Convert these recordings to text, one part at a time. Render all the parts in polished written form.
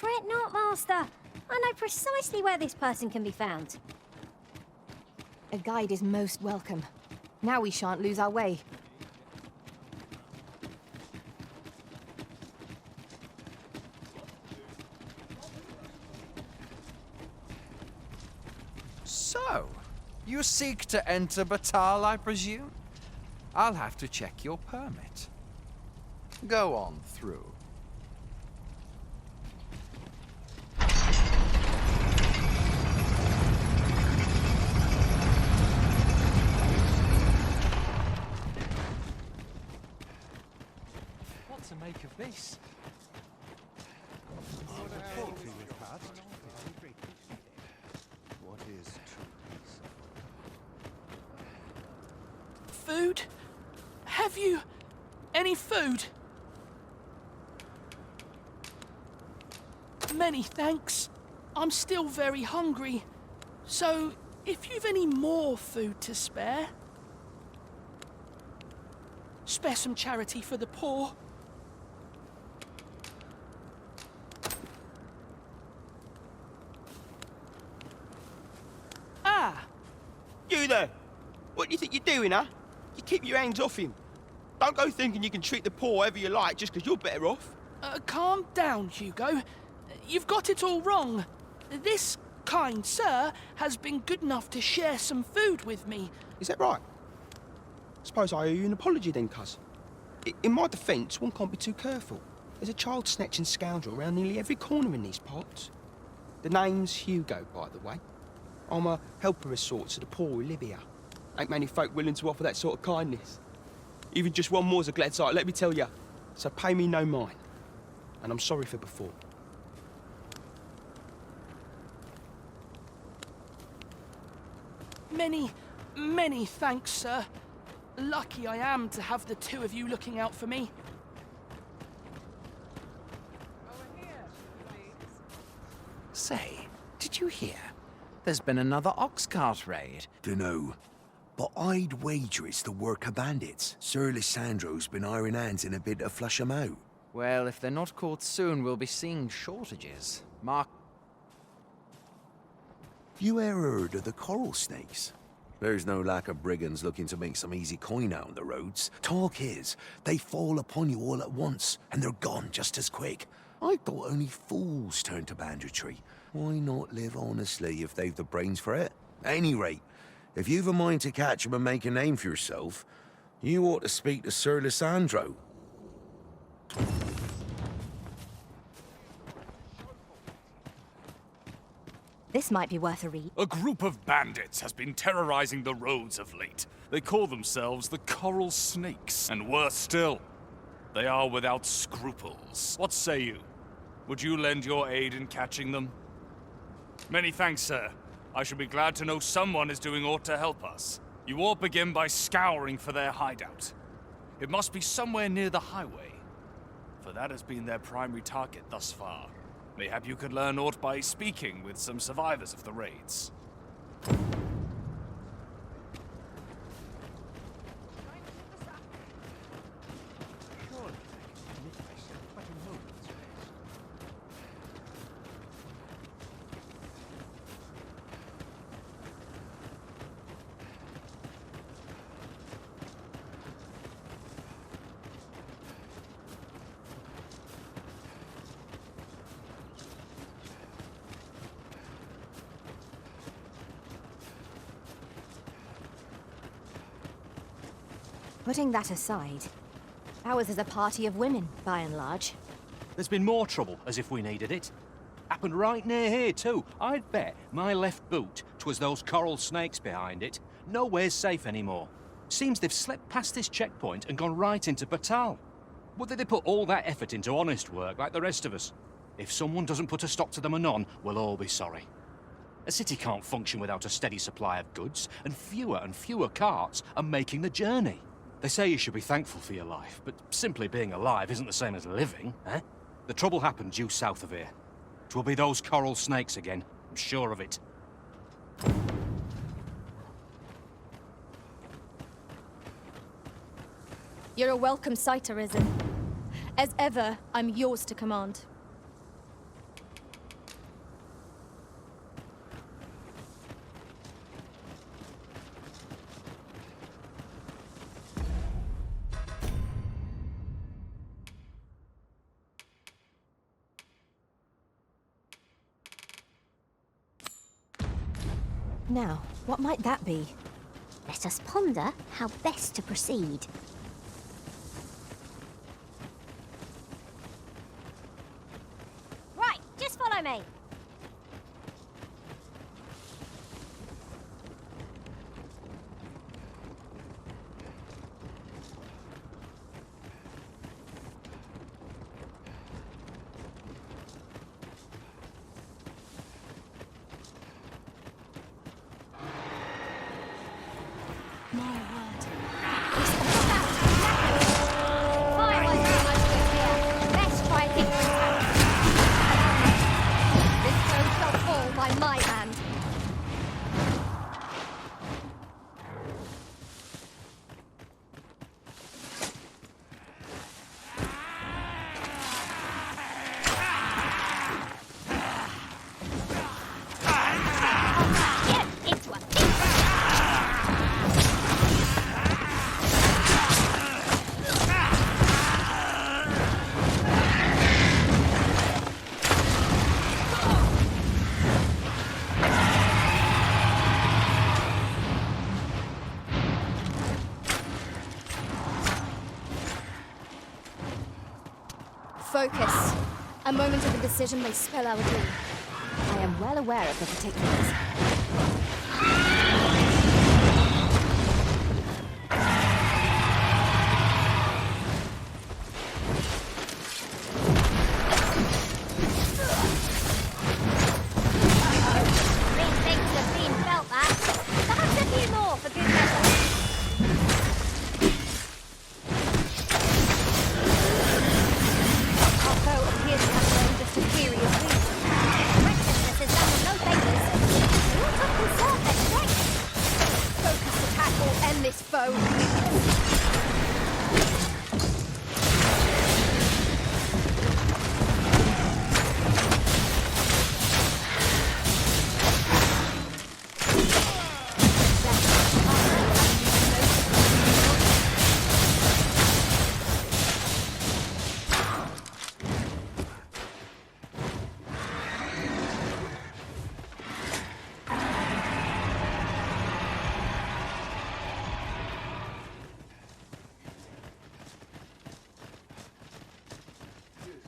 Fret not, Master. I know precisely where this person can be found. A guide is most welcome. Now we shan't lose our way. So, you seek to enter Batal, I presume? I'll have to check your permit. Go on through. What to make of this? Food? Have you any food? Many thanks. I'm still very hungry. So, if you've any more food to spare, spare some charity for the poor. Ah! You there! What do you think you're doing, huh? You keep your hands off him. Don't go thinking you can treat the poor however you like just because you're better off. Calm down, Hugo. You've got it all wrong. This kind sir has been good enough to share some food with me. Is that right? Suppose I owe you an apology then, cuz. In my defence, one can't be too careful. There's a child-snatching scoundrel around nearly every corner in these parts. The name's Hugo, by the way. I'm a helper of sorts to the poor who live here. Ain't many folk willing to offer that sort of kindness. Even just one more's a glad sight, let me tell you. So pay me no mind. And I'm sorry for before. Many thanks, sir. Lucky I am to have the two of you looking out for me. Say, did you hear? There's been another ox cart raid. Dunno. But I'd wager it's the work of bandits. Sir Lissandro's been iron hands in a bit to flush 'em out. Well, if they're not caught soon, we'll be seeing shortages. Mark... You ever heard of the coral snakes? There's no lack of brigands looking to make some easy coin out on the roads. Talk is, they fall upon you all at once, and they're gone just as quick. I thought only fools turned to banditry. Why not live honestly if they've the brains for it? At any rate, if you've a mind to catch 'em and make a name for yourself, you ought to speak to Sir Lissandro. This might be worth a read. A group of bandits has been terrorizing the roads of late. They call themselves the Coral Snakes, and worse still, they are without scruples. What say you? Would you lend your aid in catching them? Many thanks, sir. I shall be glad to know someone is doing aught to help us. You ought begin by scouring for their hideout. It must be somewhere near the highway, for that has been their primary target thus far. Mayhap you could learn aught by speaking with some survivors of the raids. Putting that aside, ours is a party of women, by and large. There's been more trouble, as if we needed it. Happened right near here, too. I'd bet my left boot 'twas those coral snakes behind it. Nowhere's safe anymore. Seems they've slipped past this checkpoint and gone right into Batal. Would they put all that effort into honest work like the rest of us? If someone doesn't put a stop to them anon, we'll all be sorry. A city can't function without a steady supply of goods, and fewer carts are making the journey. They say you should be thankful for your life, but simply being alive isn't the same as living, eh? The trouble happened due south of here. 'Twill be those coral snakes again, I'm sure of it. You're a welcome sight, Arisen. As ever, I'm yours to command. Now, what might that be? Let us ponder how best to proceed. Right, just follow me. Focus. A moment of indecision may spell our doom. I am well aware of the particulars. Three things have been felt that. Perhaps a few more for good measure. Our foe appears to have grown just a furious reach. Recklessness has done them no favours. They ought to conserve their strength. Focused attack will end this foe.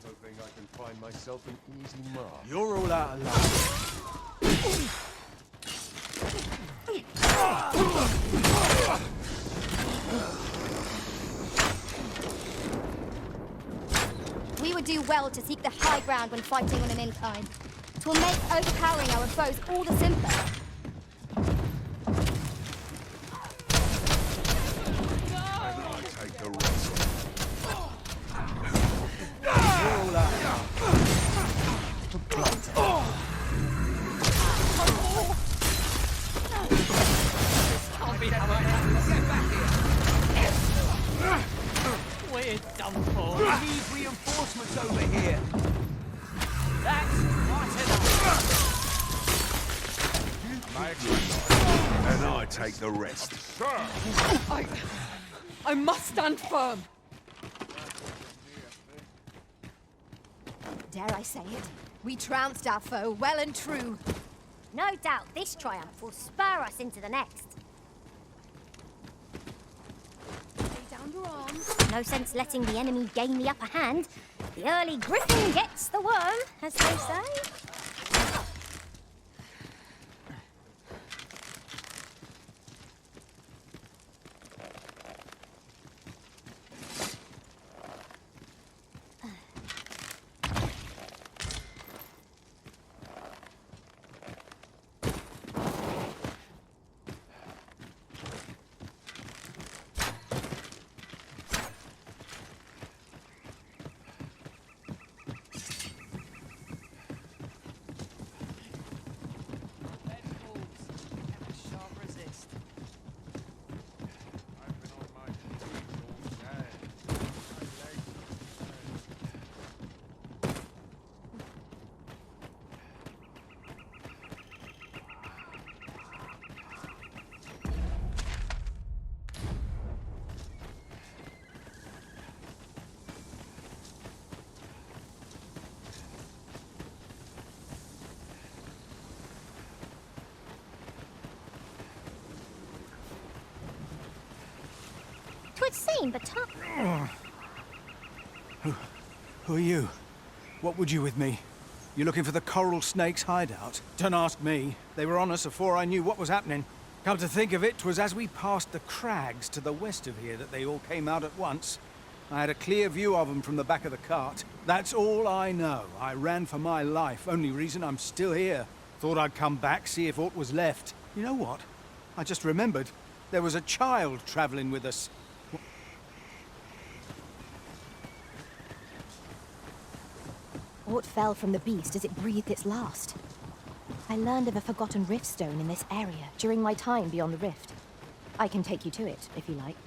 Hoping I can find myself an easy mark. You're all out of luck. We would do well to seek the high ground when fighting on an incline. It will make overpowering our foes all the simpler. I take the rest. You're all out of luck. We're done for. We need reinforcements over here. That's right enough. And I take the rest. I must stand firm. Dare I say it? We trounced our foe well and true. No doubt this triumph will spur us into the next. Lay down your arms. No sense letting the enemy gain the upper hand. The early griffin gets the worm, as they say. I've seen batar... Who are you? What would you with me? You looking for the coral snake's hideout? Don't ask me. They were on us before I knew what was happening. Come to think of it, 'twas as we passed the crags to the west of here that they all came out at once. I had a clear view of them from the back of the cart. That's all I know. I ran for my life. Only reason I'm still here. Thought I'd come back, see if aught was left. You know what? I just remembered. There was a child travelling with us. Aught fell from the beast as it breathed its last. I learned of a forgotten rift stone in this area during my time beyond the rift. I can take you to it, if you like.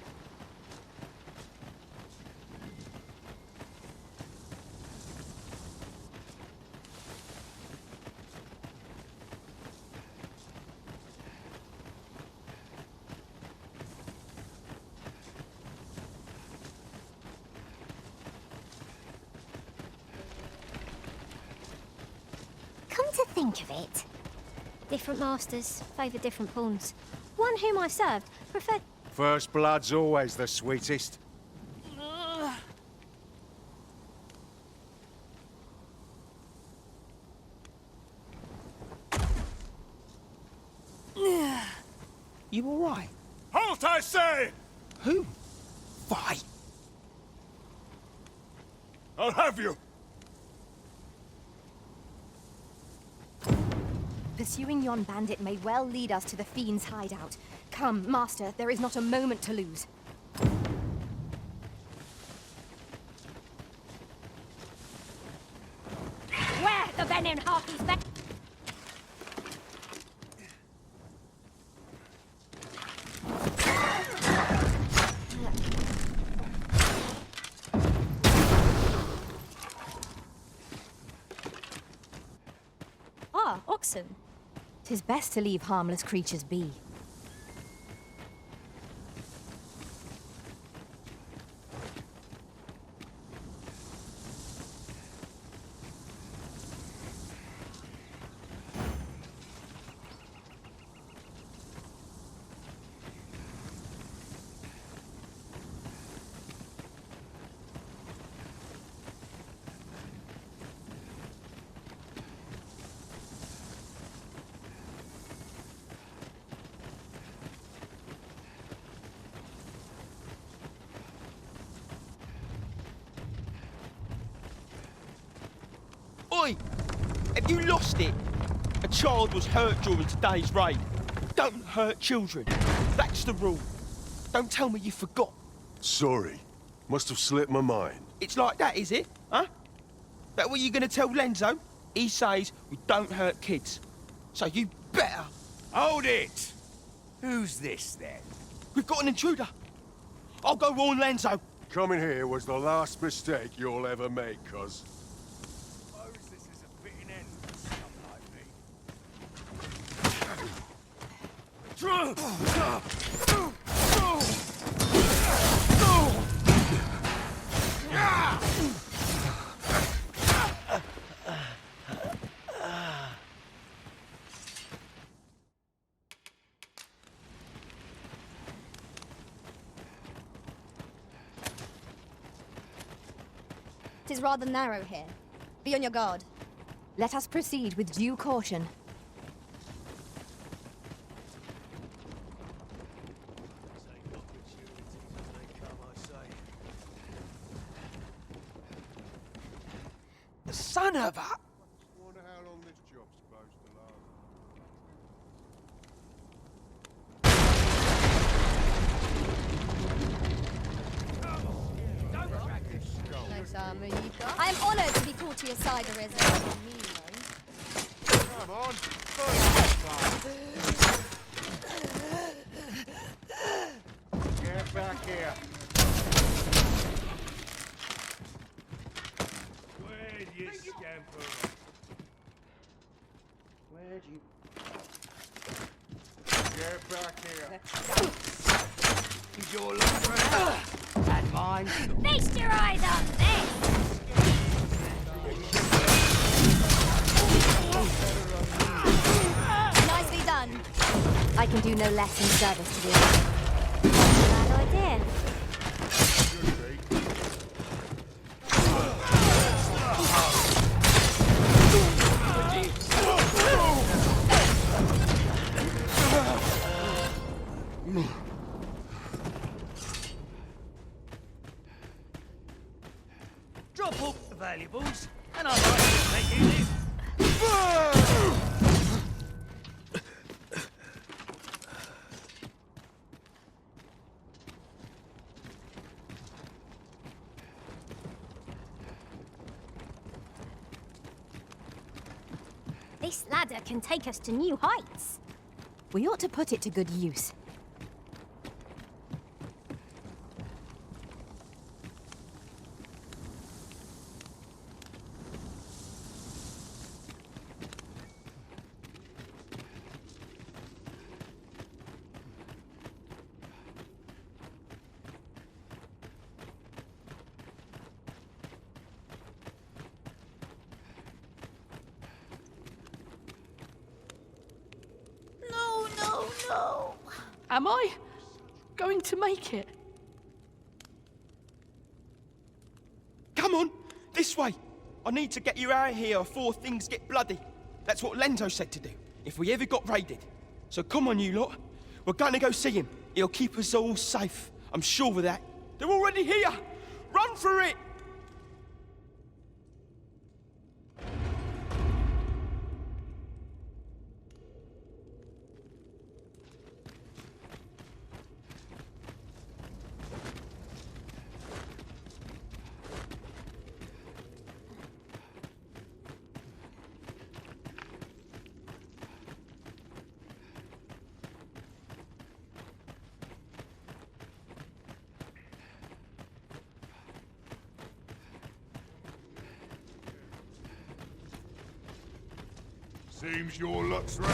Come to think of it, different masters favour different pawns. One whom I served preferred... First blood's always the sweetest. You all right? Halt, I say! Who? Fight! I'll have you! Pursuing yon bandit may well lead us to the fiend's hideout. Come, master, there is not a moment to lose. Where the venom harpies back? Ah, oxen. 'Tis best to leave harmless creatures be. Oi! Have you lost it? A child was hurt during today's raid. Don't hurt children. That's the rule. Don't tell me you forgot. Sorry. Must have slipped my mind. It's like that, is it? Huh? That what you're gonna tell Lenzo? He says we don't hurt kids. So you better... Hold it! Who's this, then? We've got an intruder. I'll go warn Lenzo. Coming here was the last mistake you'll ever make, cuz. It is rather narrow here. Be on your guard. Let us proceed with due caution. Son of a... Wonder how long this job's supposed to last. Nice armor you've got. I am honoured to be called to your side, Arisa. Come on, get back here. Where'd you scamper? Where'd you... Get back here. Is your life and mine? Feast your eyes on this! Nicely done. I can do no less in service to the Bad idea. This ladder can take us to new heights. We ought to put it to good use. No. Am I going to make it? Come on, this way. I need to get you out of here before things get bloody. That's what Lenzo said to do, if we ever got raided. So come on, you lot. We're going to go see him. He'll keep us all safe. I'm sure of that. They're already here. Run for it! Seems your luck's right.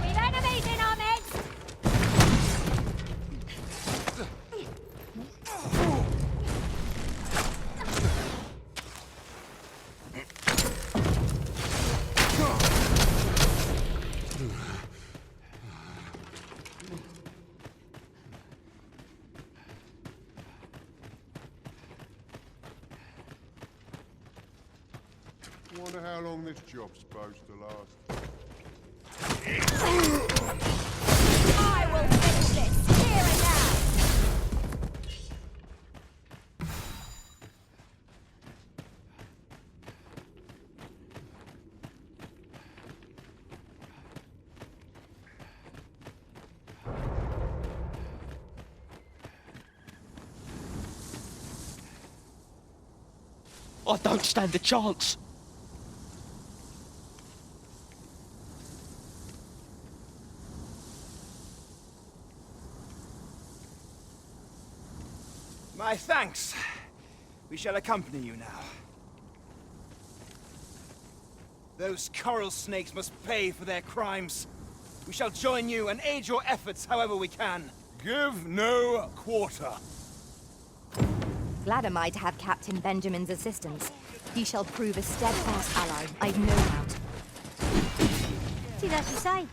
We've enemies in our midst! Wonder how long this job's supposed to last. I will finish this here and now. I don't stand a chance. My thanks. We shall accompany you now. Those coral snakes must pay for their crimes. We shall join you and aid your efforts however we can. Give no quarter. Glad am I to have Captain Benjamin's assistance. He shall prove a steadfast ally, I've no doubt. See, that's you say.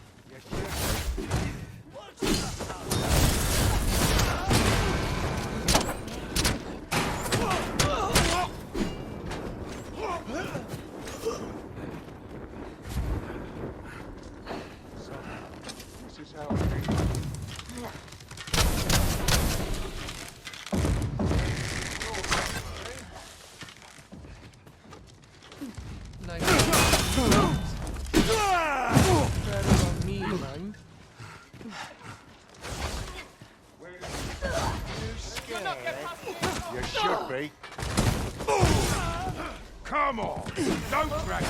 This is how it is. Better on me, man. You should be. Come on! Don't drag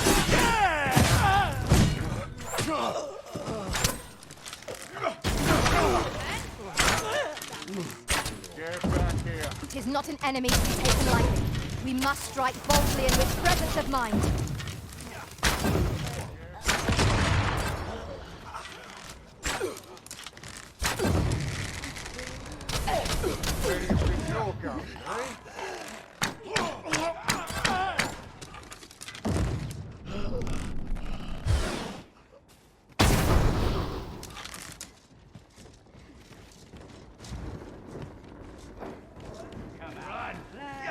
Get back here. It is not an enemy to be taken lightly. We must strike boldly and with presence of mind. Ready to stick your gun, eh?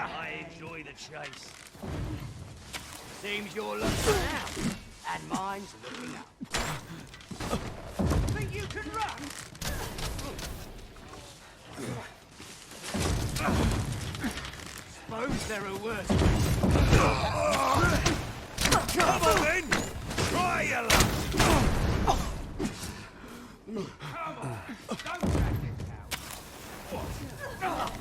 I enjoy the chase. Seems you're looking out, and mine's looking up. Think you can run? Suppose there are worse. Come on then! Try your luck! Come on! Don't drag this out!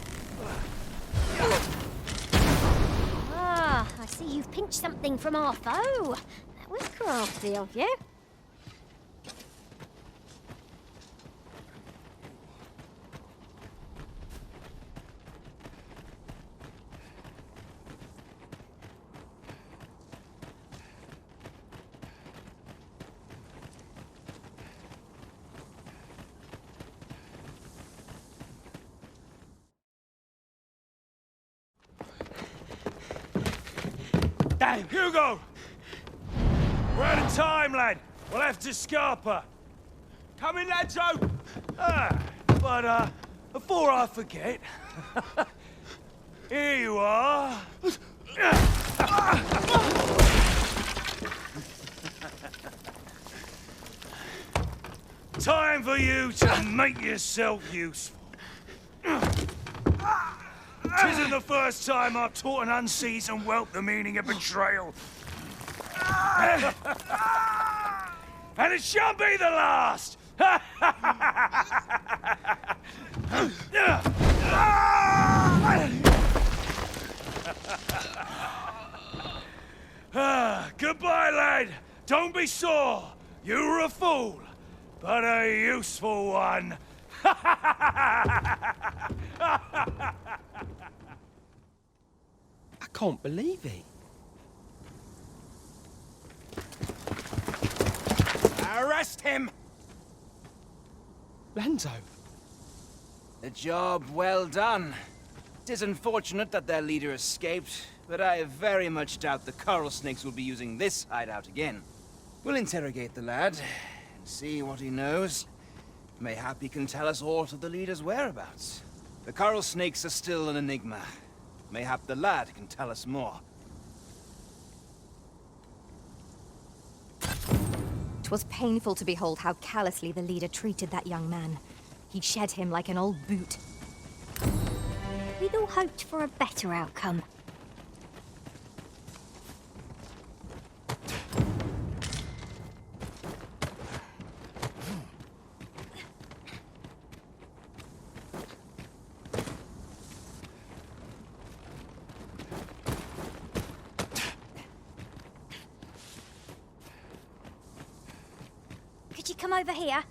Ah, I see you've pinched something from our foe. That was Crafty of you. Damn, Hugo! We're out of time, lad. We'll have to scarper. Come in, lads, out. But before I forget, here you are. Time for you to make yourself useful. Tisn't the first time I've taught an unseasoned whelp the meaning of betrayal. And it shan't be the last! Goodbye, lad. Don't be sore. You were a fool, but a useful one. I can't believe it. Arrest him! Lanzo. A job well done. It is unfortunate that their leader escaped, but I very much doubt the coral snakes will be using this hideout again. We'll interrogate the lad and see what he knows. Mayhap he can tell us aught of the leader's whereabouts. The coral snakes are still an enigma. Mayhap the lad can tell us more. 'Twas painful to behold how callously the leader treated that young man. He'd shed him like an old boot. We'd all hoped for a better outcome. Could you come over here?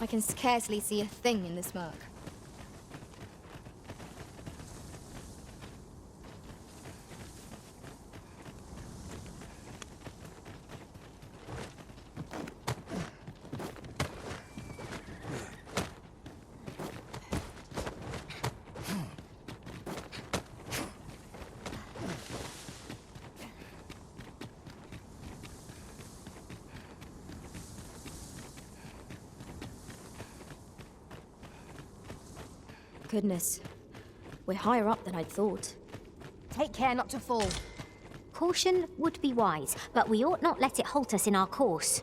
I can scarcely see a thing in the smoke. Goodness. We're higher up than I'd thought. Take care not to fall. Caution would be wise, but we ought not let it halt us in our course.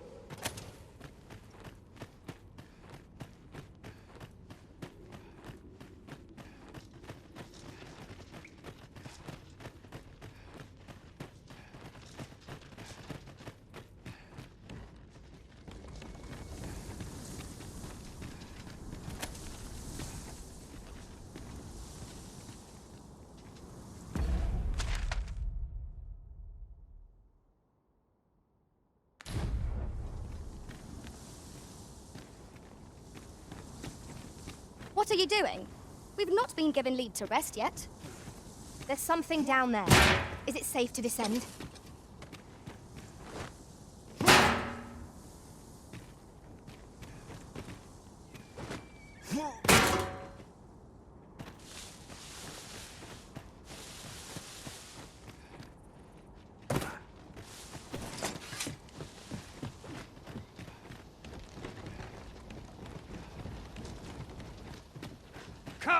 What are you doing? We've not been given leave to rest yet. There's something down there. Is it safe to descend?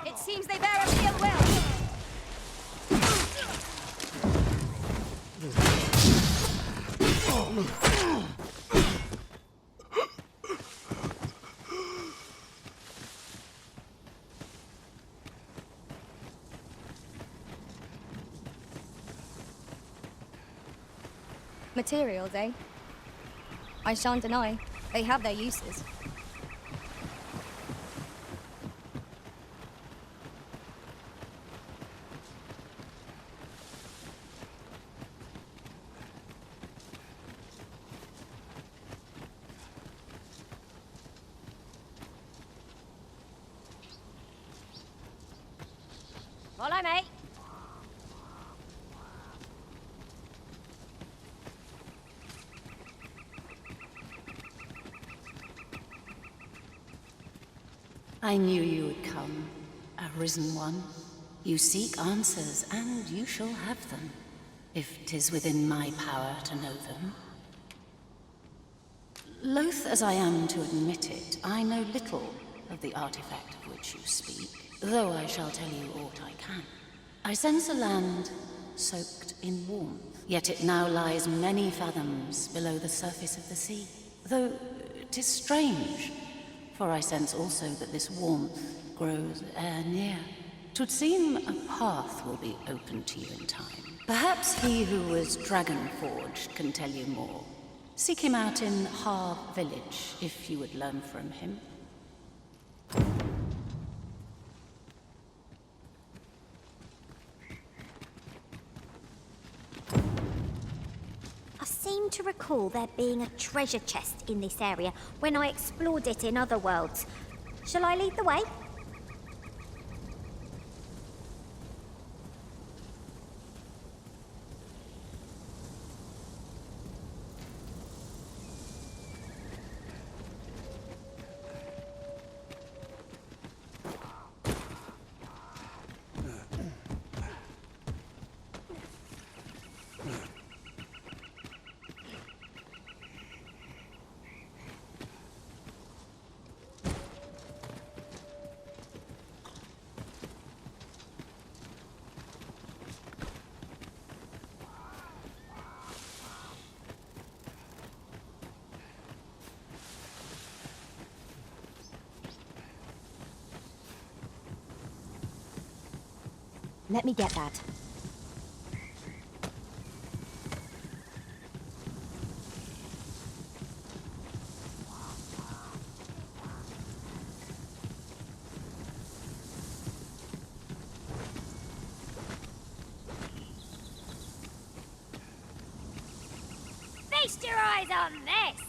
It seems they bear us ill will. Materials, eh? I shan't deny, they have their uses. Follow me. I knew you would come, a risen one. You seek answers, and you shall have them, if 'tis within my power to know them. Loath as I am to admit it, I know little of the artifact of which you speak, though I shall tell you aught I can. I sense a land soaked in warmth, yet it now lies many fathoms below the surface of the sea. Though 'tis strange, for I sense also that this warmth grows ere near. 'Twould seem a path will be open to you in time. Perhaps he who was dragon-forged can tell you more. Seek him out in Harv village, if you would learn from him. I seem to recall there being a treasure chest in this area when I explored it in other worlds. Shall I lead the way? Let me get that. Feast your eyes on this!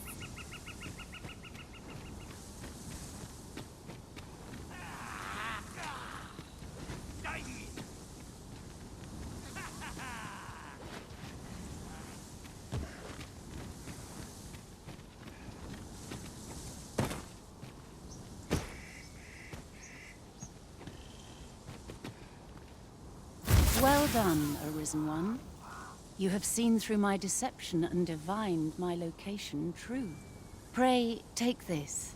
Well done, Arisen One. You have seen through my deception and divined my location true. Pray, take this.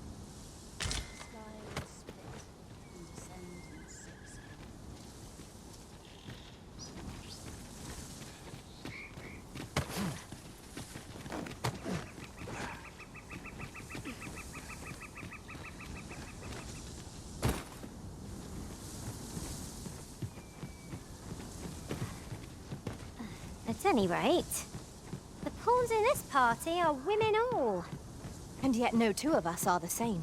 At any rate, the pawns in this party are women all. And yet no two of us are the same.